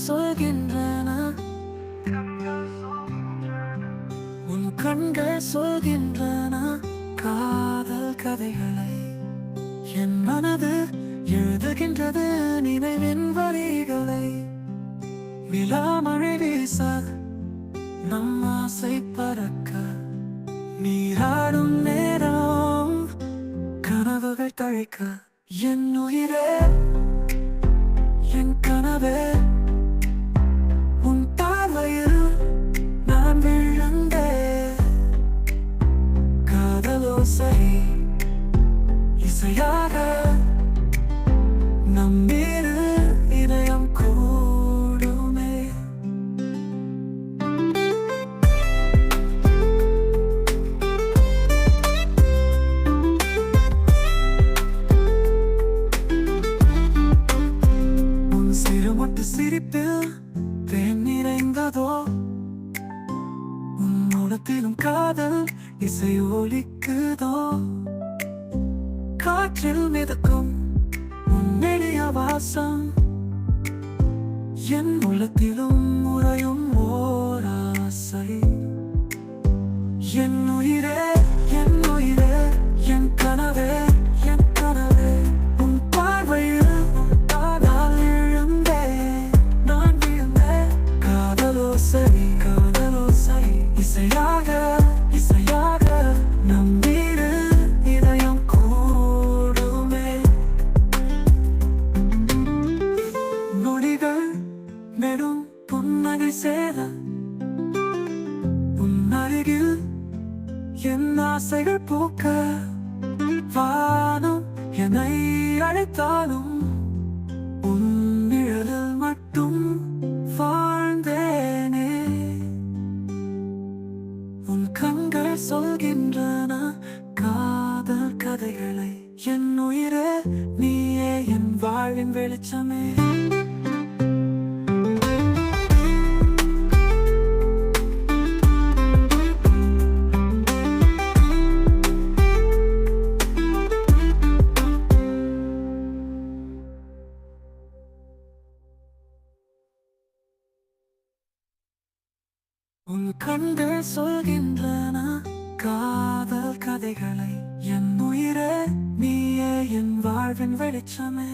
சொல்கின்றன, உன் கண்கள் சொல்கின்றன காதல் கதைகளை. என் மனது எழுதுகின்றது நினைவின் வரிகளை. விழாமழை வீச நம் ஆசை பறக்க, நீராடும் நேரம் கனவுகள் தழைக்க. என் உயிரே என் கனவே, உன் பார்வையில் நான் விழுந்தேன். காதலோசை இசையாக நம் மீது இதயம் கூடுமே. உன் சிறுமட்டு சிரிப்பில் தேன் நிறைந்ததோ, உன் முகத்திலும் காதல் இசை ஒலிக்குதோ. காற்றில் மிதக்கும் உன் நெடிய வாசம் என் உள்ளத்திலும் உறையும் ஓர் ஆசை. என் உயிரே என் உயிரே என் கனவே என் கனவே, உன் பார்வையில் நான் விழுந்தேன் நான் விழுந்தேன். காதலோசை காதலோசை இசையாக இசையாக நம் மீது இதயம் கூடுமே. நொடிகள் நெடும் புன்னகை சேர, உன் அருகில் என் ஆசைகள் பூக்க. வானம் என்னை அழைத்தாலும் உன் நிழலில் மட்டும் வாழ்ந்தேனே. உன் கண்கள் சொல்கின்றன காதல் கதைகளை. என் உயிரே நீயே என் வாழ்வின் வெளிச்சமே. உன் கண்கள் சொல்கின்றன காதல் கதைகளை. என் உயிரே நீயே என் வாழ்வின் வெளிச்சமே.